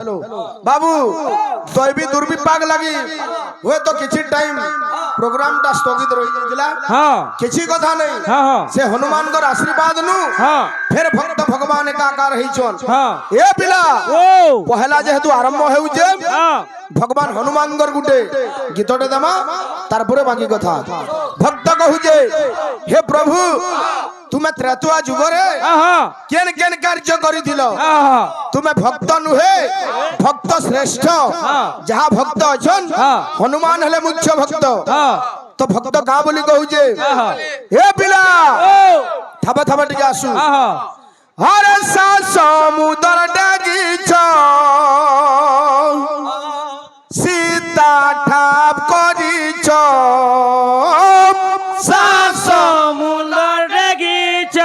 बाबू दैवी दुर्विपाक लगी हुए तो किसी टाइम प्रोग्राम टा स्थगित रही जाइला किसी कथा नहीं से हनुमान कर आशीर्वाद नु फिर भक्त भगवान का आकार हिचन ए पिला पहला जेहेतु आरंभ हेउ जे भगवान हनुमान कर गुटे गीतटे देमा तार परे बाकी कथा भक्त कहू जे हे प्रभु तुम्हें त्रेतुआ जुगरे केन केन कार्य करिथिलो तुम्हें भक्त नुहे भक्त श्रेष्ठ जहा भक्त अछन हनुमान हेले मुख्य भक्त तो भक्त का बोली कहू जे हे पिला थबा थबा टिके आसु हरे सा समुद्र डागिछ सीता ठाप करिछ सा समुद्र डागिछ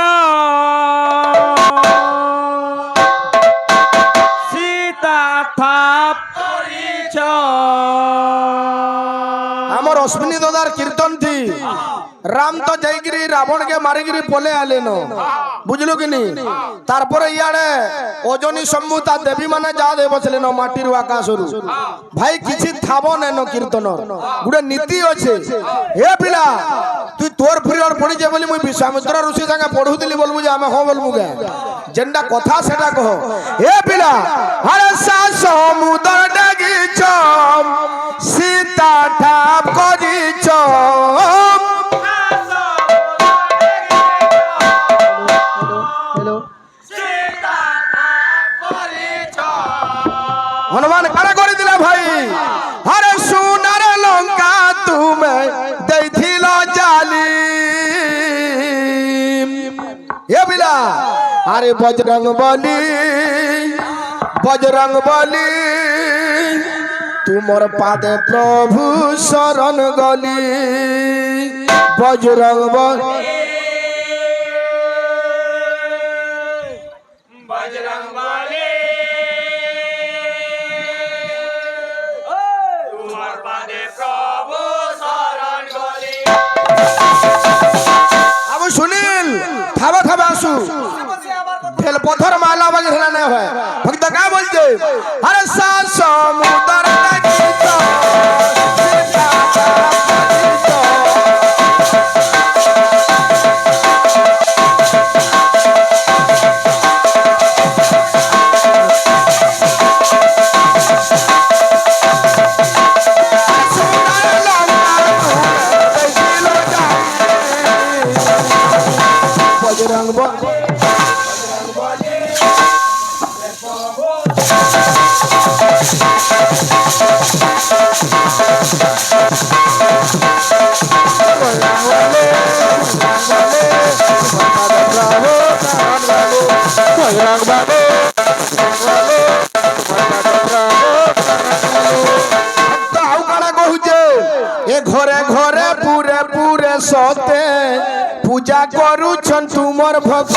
सीता ठाप करिछ हमर अश्विनी दादार कीर्तन थी राम तो जाइगिरी रावण के मारिगिरी पले आले न बुझलु कि नहीं तारपरे इयाडे ओजनी सम्मुता देवी माने जा दे बसले न माटीरु आकाशरु भाई किछि थाबो नै न कीर्तन गुडे नीति अछि हे पिला तू तोर फ्रीर पड़ी जे बोली मुई विश्वामित्र ऋषि संगे पढुतिली बोलबु जे हमें हो बोलबु गे जेंडा कथा सेटा कहो हे पिला हरे सा समुद्र डागिछ सीता ठाप करिछ हनुमान कारा कर दिला भाई हरे सुनर लंका तुम्हें दैथिलो जाली ये बिला अरे बजरंग बली तुमर पादे प्रभु शरण गली बजरंग बली सुनील थाबा थाबा आसु भेल पत्थर माला बजे हेला नै होय भक्त का बोलजे अरे सा समुद्र डागिछ घरे घरे पूरे पूरे सोते पूजा करूछन तुमर भक्त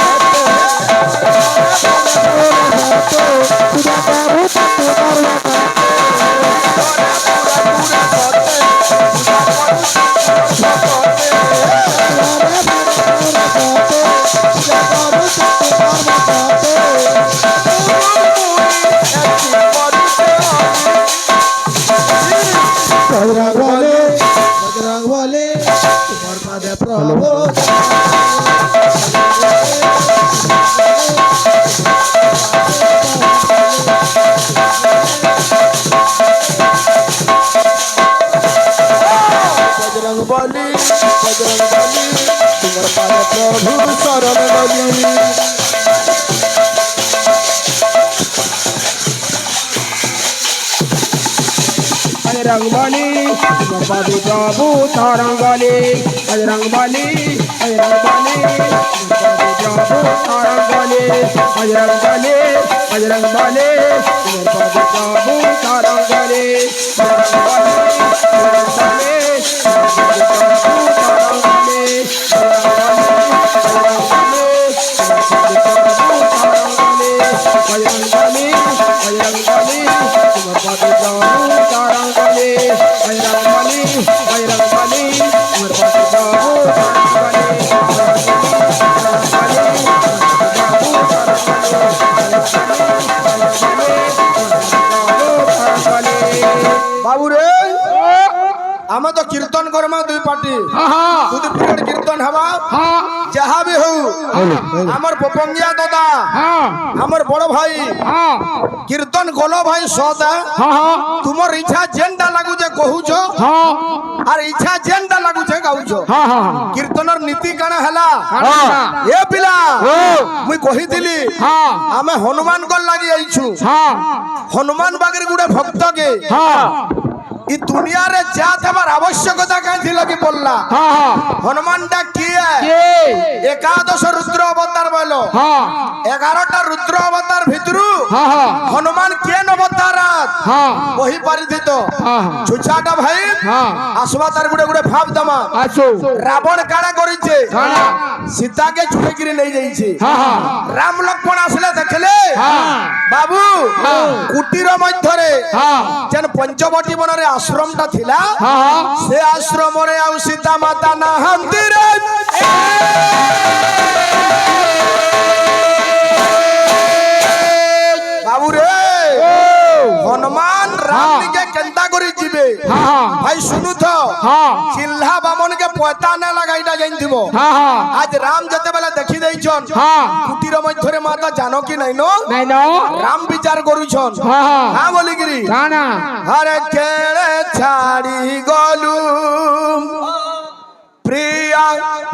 प्रभु शरण गली रंगबली पादे प्रभु शरण गली रंगबली प्रभु शरण गली रंगबली पादे प्रभु शरण गली আমি তো কীর্তন করমা দুই পার্টি দুই পিরিয়ড কীর্তন হবা যাহা বি হউ আমার পপঙ্গিয়া দাদা আমার বড় ভাই কীর্তন গলো ভাই সদা তোমার ইচ্ছা যেনটা লাগুছে কহুছ আর ইচ্ছা যেনটা লাগুছে গাউছ কীর্তনের নীতি কানা হেলা এ পিলা মুই কহিଥିଲି আমি হনুমান গল লাগি আইছু হনুমান বাগের গুড়ে ভক্তকে ই দুনিয়ারে যা তোমার আবশ্যকতা কাই ছিল কি বললা হনুমানটা কি একাদশ রুদ্র অবতার বল 11টা রুদ্র অবতার ভিতরু হনুমান কেন অবতার কহি পারিথি তো ছুছাটা ভাই আসবা তার গুড়ে গুড়ে ভাব দমা রাবণ কাড়া করিছে সীতাকে ছুটে গিরে নেই যাইছে রাম লক্ষ্মণ আসলে দেখলে বাবু কুটির মধ্যরে যেন পঞ্চবটী বনরে আশ্রমটা থিলা সে আশ্রমরে আউ সীতা মাতা নাহান্তি রে বাবু রে হনুমান রামকে কেনতা করে যাবে ভাই শুনু তো চিল্লা বামনকে পয়তা না লাগাইটা জানিব আজ রাম যেতে বেলা দেখি দেইছন কুটির মধ্যরে মাতা জানো কি নাই নো রাম বিচার করুছন হ্যাঁ বলি গিরি আরে কেড়ে ছাড়ি গলু প্রিয়া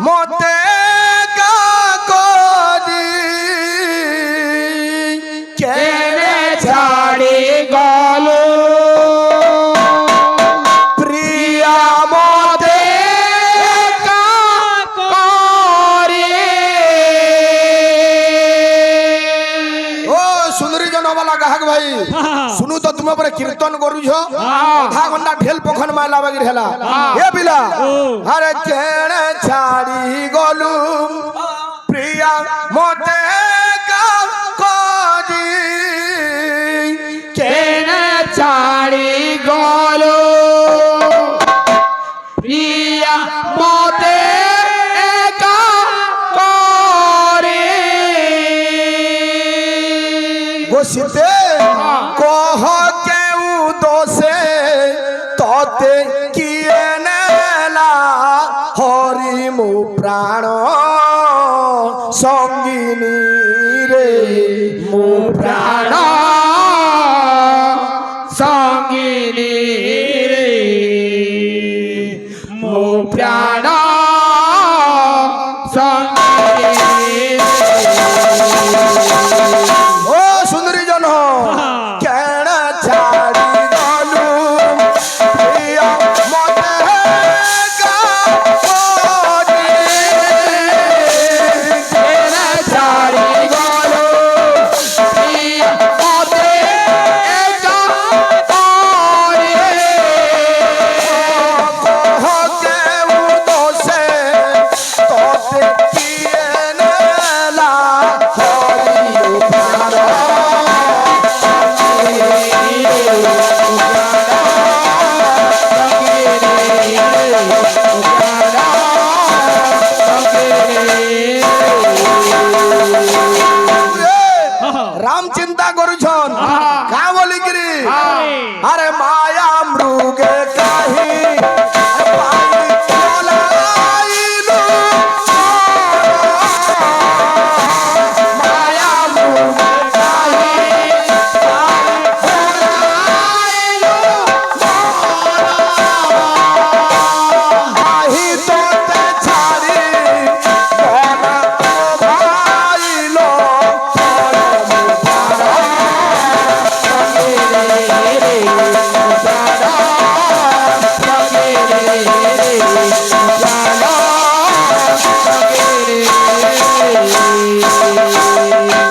মতে কাকদি কেড়ে ছাড়ি গলু প্রিয়া মতে কাকরি ও সুন্দরী জনবালা গাহক ভাই শুনু তো তুমি পরে কীর্তন করুছ আধা ঘন্টা ঢেল পখন মাইলা বাগির হেলা এ পিলা আরে কেড়ে ছাড়ি গলু প্রিয়া মতে কাকদি কেড়ে ছাড়ি গলু প্রিয়া মতে কাকরি গোসিতে কহ কেউ দোষে ততে কিয়ে নেলা হরি মু প্রাণ সঙ্গিনী রে মু প্রাণ সঙ্গিনী রে মু প্রাণ সঙ্গিনী ও সুন্দরী জন কেন ছাড়ি গলু প্রিয়া মতে কাকরি কেন ছাড়ি গলু প্রিয়া মতে কাকরি কহ কেউ দোষে ততে কিয়ে নেলা হরি প্রাণ রাম চিন্তা করুছন কা বলি গিরি আরে মায়া মৃগে কাহি মায়া মৃগে কাহি তোতে ছাড়ি মনা ভাইল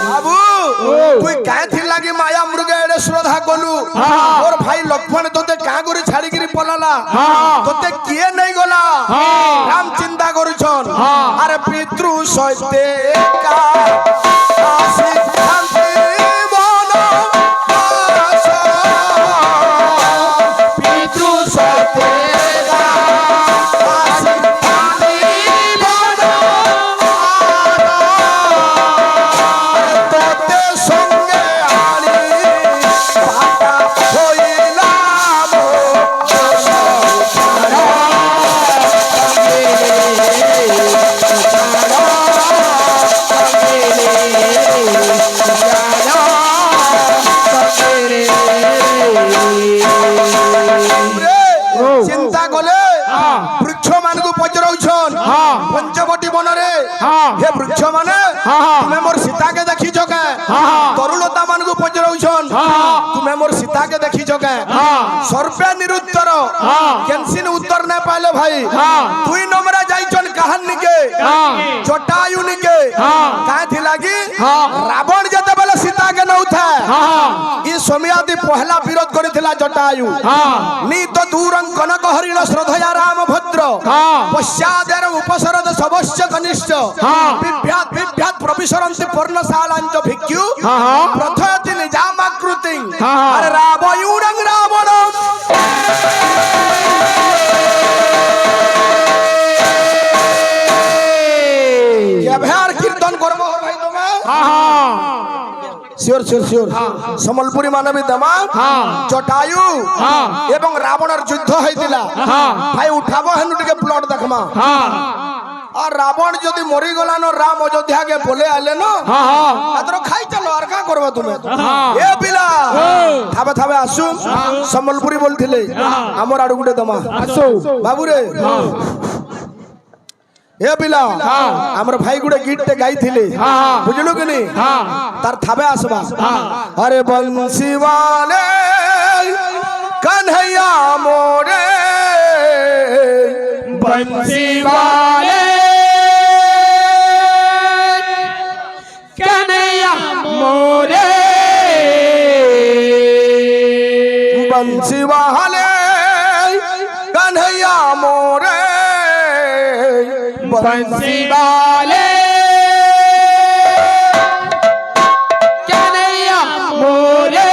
বাবু তুই কাঁথি লাগি মায়া মৃগে এড়ে শ্রদ্ধা কলু ওর ভাই লক্ষ্মণ তোতে কাঁ করে ছাড়িকিরি পলালা তোতে কিয়ে নেই গলা রাম চিন্তা করুছন আরে পিতৃ সৈতে একা আসি শান্তি বন বাস। পিতৃ সৈতে একা আসি শান্তি বন বাস। তোতে সঙ্গে আনি পাতা হইলাম तुम्हें मोर सीता के देखी जो के सर्वे निरुत्तर केनसिन उत्तर न पाले भाई तुई नमरा जाइचन कहानी के जटायु निके काहे थी लागी रावण जते बेले सीता के न उठा ई सोमयादि पहला विरोध करिथिला जटायु नी तो दूरं कनक हरिण श्रद्धया राम भद्र पश्चादेर उपसरद सबश्च कनिष्ठ बिभ्यात प्रविशरन्ति पर्णशालांच भिक्षु प्रथयति निजामाकृति अरे रावयुरं रावण क्या भयार कीर्तन करबो भाई तुमे सियोर सियोर सियोर समलपुरी मानवी दमा जटायु एवं रावणर युद्ध होइतिला भाई उठाबो हनु टिके प्लॉट देखमा और रावण जदि मरी गला न राम अयोध्या के बोले आले न आदर खाई चलो और का करबो तुमे ए पिला थाबे थाबे आसु समलपुरी बोलथिले हमर आडु गुडे दमा आसु बाबू रे ए पिला हमर भाई गुडे गीत ते गाई थिले बुझलु कि नहीं तार थाबे आसबा अरे बंसी वाले कन्हैया मोरे बंसी वाले कन्हैया मोरे बंसी वाले कन्हैया मोरे बंसी वाले कन्हैया मोरे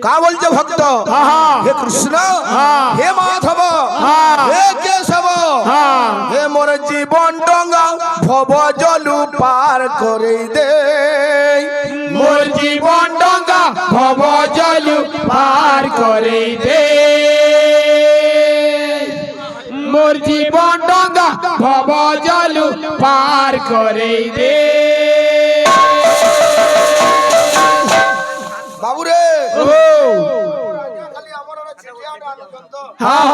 का बोलते भक्त हे कृष्ण हे माधव हे केशव हे मोर जीवन डंगा भव जलु पार करे दे मोर जीवन डंगा भव जलु पार करे दे मोर जीवन डंगा भव जलु पार करे दे बाबू रे हाँ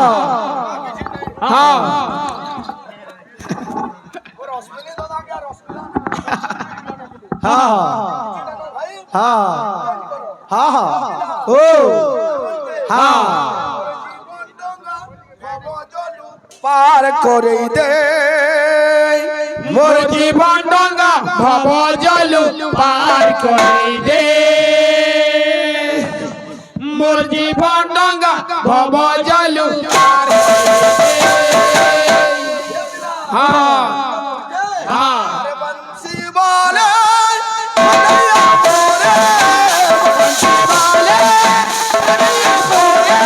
हाँ हाँ हाँ ओ हाँ पार करे दे मोर जीवन डंगा भव जलु पार करे दे मोर जीवन डंगा भव जलु पार करे दे हाँ हाँ बंसी वाले कन्हैया मोरे बंसी वाले कन्हैया मोरे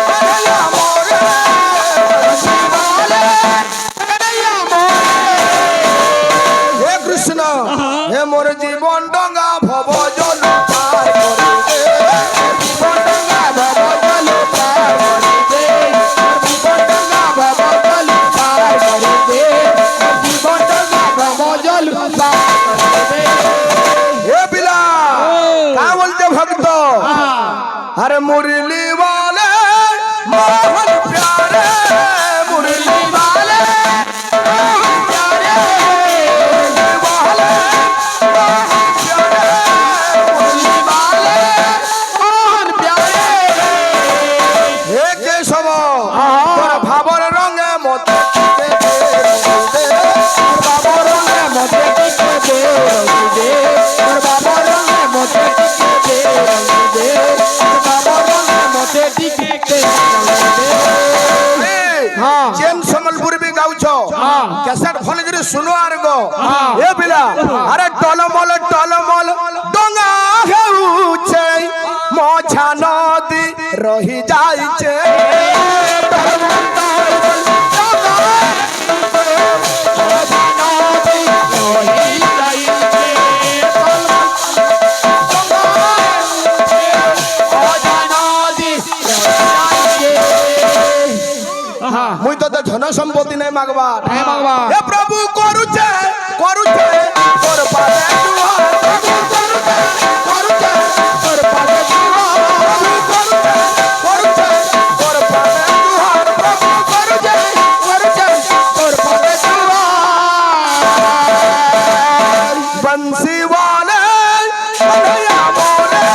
कन्हैया मोरे बंसी वाले कन्हैया मोरे हे कृष्ण हे मोर जीवन डंगा भव जलु पार करे दे जीवन डंगा भव जलु पार करे दे जीवन डंगा भव जलु पार करे दे जीवन डंगा भव जलु पार करे दे हे बिला का बोलते भक्त अरे मुरली वाले मोहन प्यारे मुरली वाले मोहन प्यारे मुरली वाले मोहन प्यारे मुरली वाले मोहन प्यारे हे केशव तोर भावर रंगे मते टिके दे भावर रंगे मते टिके दे तोर भावर रंगे मते टिके दे भावर रंगे मते टिके दे हाँ चेन समलपुर भी गाउछ कैसेट फोन करी सुनो आर गो ए बिला अरे टलमल डंगा हेउछे मोछा नदी रही जाइछे टलमल डंगा मोछा नदी रही जाइछे मुई तो धन संपत्ति नहीं मांगवा हे प्रभु करूचे तोर पाले दुआर प्रभु करूचे तोर पाले दुआर प्रभु करूचे तोर पाले दुआर प्रभु करूचे तोर पाले दुआर बंसी वाले कन्हैया मोरे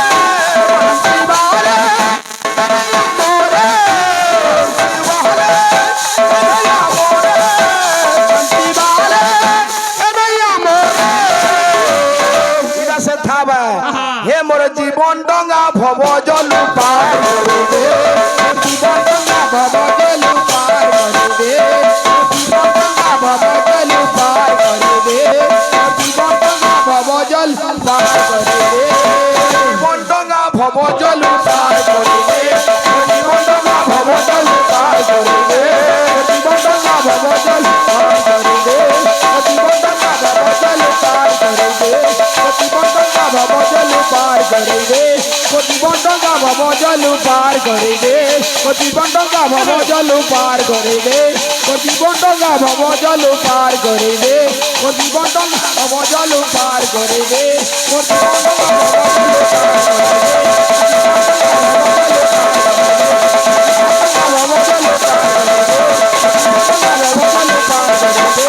बंसी वाले कन्हैया मोरे बंसी वाले कन्हैया मोरे बंसी वाले कन्हैया मोरे इरा से थाबा हे मोर जीवन डंगा भव जल पार करे दे जीवन डंगा भव जल पार करे दे जीवन डंगा भव जल पार करे दे जीवन डंगा भव जल पार करे दे जीवन डंगा भव जल पार करे दे जीवन डंगा भव जल पार करे दे जीवन डंगा भव जल पार करे दे जीवन डंगा भव जल पार करे दे जीवन डंगा भव जल पार करे दे जीवन डंगा भव जल पार करे दे जीवन डंगा भव जल पार करे दे जीवन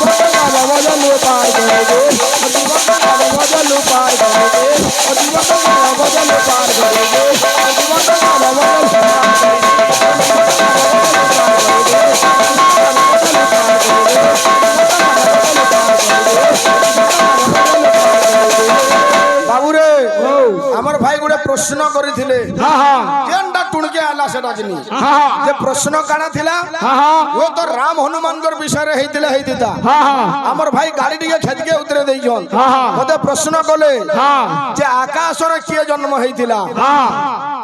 डंगा भव जल पार करे दे जीवन डंगा भव जल पार करे दे जीवन डंगा प्रश्न करिथिले केनटा टुणके आला सेटा जनी जे प्रश्न काना थिला वो तो राम हनुमान कर विषय रे हेतिले हेतिता हमर भाई गाड़ी टिके खेदके उतरे देई जन मते प्रश्न कले जे आकाश रे किए जन्म हेतिला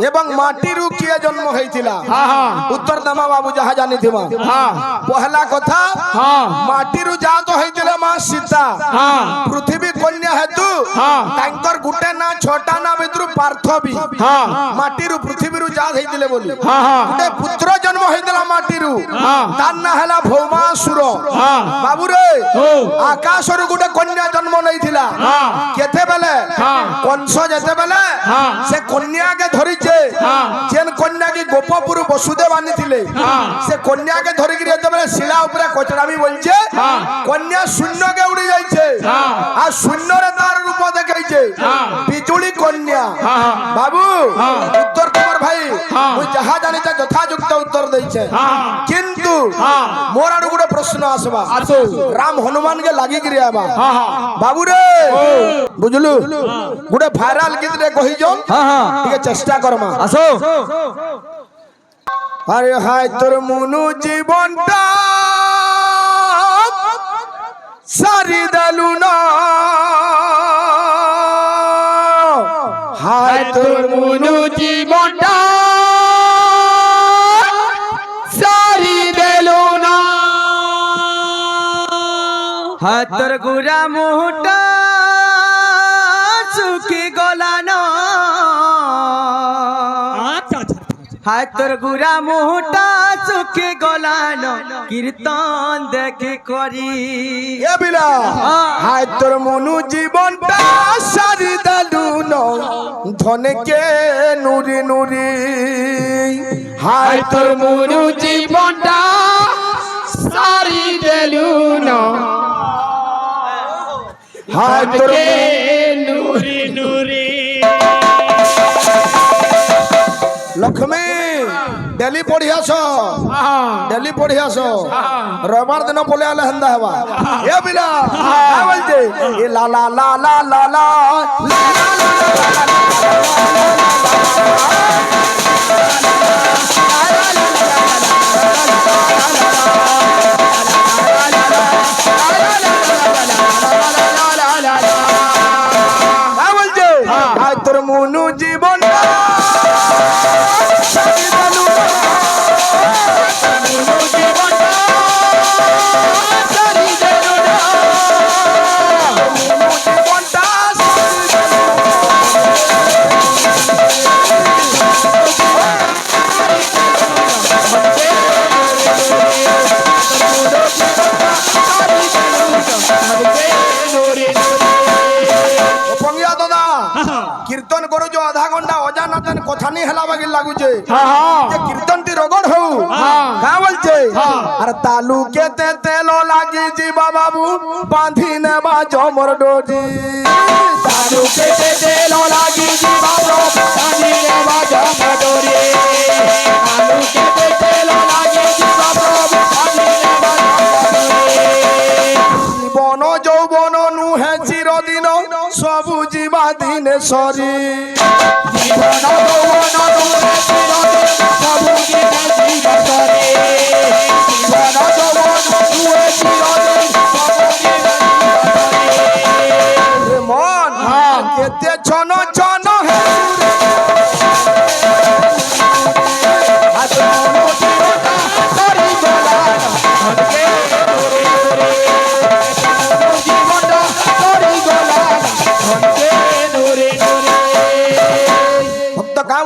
एवं माटी रु किए जन्म हेतिला उत्तर दमा बाबू जहा जानि थिबा पहला कथा माटी रु जा तो हेतिले मां सीता पृथ्वी कन्या हेतु तांकर गुटे ना छोटा ना बिद्रु पार्थ भी माटी रु पृथ्वी रु जा हेतिले बोली गुटे पुत्र जन्म हेतिला माटी रु तार ना हला भौमासुर बाबू रे आकाश रु गुटे कन्या जन्म नै थिला केते बेले कंस जेते बेले से कन्या के धरि जेन कन्या की गोपपुर वसुदेव आनी थिले से कन्या के धरि गिरे जेते बेले शिला ऊपर कोचरामी बोलछे कन्या शून्य के उड़ी जाइछे आ शून्य रे तार रूप देखाइछे बिजुली कन्या बाबू उत्तर कुमार भाई मु जहा जानि ता यथायुक्त उत्तर दैछे किंतु मोर आडू गुटे प्रश्न आसबा राम हनुमान के लागी गिरे आबा बाबू रे बुझलु गुटे भाइराल गीत रे कहि जो ठीक चेष्टा करमा आसो अरे हाय तोर मुनु जीवनटा सारी दलु ना हाय तोर मुनु जीवनटा सारी दलु ना हाय तोर गुरा मुहटा सुखी गलाना हाय तोर गुरा मुहटा सुखी गलानो कीर्तन देखि करी ए बिला हाय तोर मनु जीवनटा सारी दालु न धन के नुरी नुरी हाय तोर मनु जीवनटा सारी दालु न हाय तोर नुरी नुरी लक्ष्मी डेली पढ़ियास रविवार दिन बोले आले हंदा हवा ए बिला का बोलते ए ला ला ला ला ला ला का बोलते आज तोर मुनु जीवन কীর্তন করো যে আধা ঘন্টা অজানাতেন কথা নি হেলা বাগি লাগুছে যে কীর্তনটি রগড় হউ কা বলছে আর তালুকেতে তেল লাগি জিবা বাবু বাঁধি নেবা জমর ডোজি তালুকেতে তেল লাগি জিবা বাবু বাঁধি নেবা জমর ডোজি তালুকেতে তেল লাগি জিবা বাবু বাঁধি নেবা জীবন যৌবন নুহে চিরদিন সবু জীবা দিনে সরি জীবন যৌবন নুহে চিরদিন সবু জীবা দিনে সরি জীবন যৌবন নুহে চিরদিন সবু জীবা দিনে সরি মন কেতে ছন ছন হে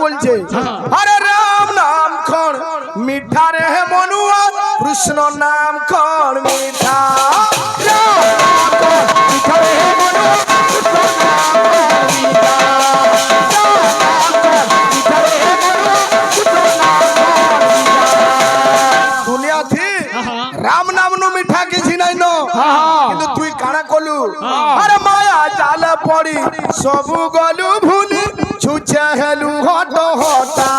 বলছে আরে রাম নাম খন মিঠা রে মনুয়া কৃষ্ণ নাম খন মিঠা রাম নাম খন মিঠা রে মনুয়া কৃষ্ণ নাম খন মিঠা রাম নাম খন মিঠা রে মনুয়া কৃষ্ণ নাম খন মিঠা দুনিয়া থি রাম নাম নু মিঠা কিছু নাই ন কিন্তু তুই কানা কলু আরে মায়া জাল পড়ি সবু গলু ভুলি ছুছে হেলু হট হটা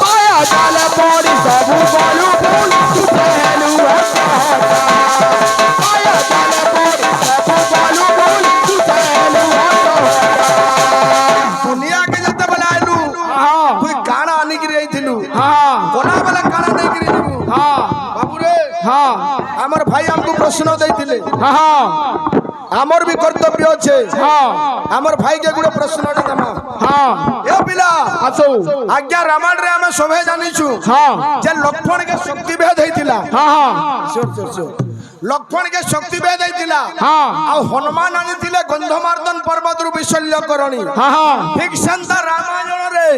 মায়া জাল পড়ি সবু গলু ভুলি ছুছে হেলু হট হটা মায়া জাল পড়ি সবু গলু ভুলি ছুছে হেলু হট হটা দুনিয়া কে যেতে বলে আইলু তুই কানা আনি কি রইছিলু কোনা বলে কানা নাই কি রইছিলু বাবু রে আমার ভাই আমকু প্রশ্ন দেইতিলে আমার भी कर्तव्य আছে আমার ভাইকে গুড়ে প্রশ্নটা দেমা এ পিলা আসো আজ্ঞা রামায়ণ রে আমি সবে জানিছু যে লক্ষ্মণ কে শক্তি ভেদ হইতিলা লক্ষ্মণ কে শক্তি ভেদ হইতিলা আর হনুমান আনিতিলে গন্ধমার্দন পর্বত রূপ বিশল্য করণী ঠিক সেন্তা রামায়ণ রে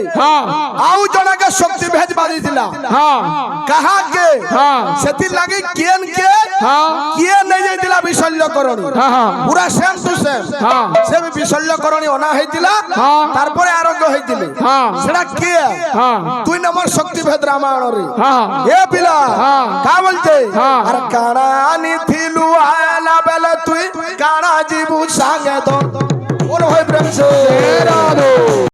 আউ জনকে শক্তি ভেদ বাদিতিলা কাহা কে সেতি লাগি কেন কে কিয়ে নেই যাইতিলা বিশল্য করণী পুরা সেম টু সেম সে বিশল্য করণী অনা হইতিলা তারপরে আরোগ্য হইতিলে সেটা কে দুই নম্বর শক্তি ভেদ রামায়ণ রে এ পিলা কা বলতে আর কানা আনিথিলু আয়লা বেলে তুই কানা জীবু সাঙ্গে দর ওর হই প্রেম সে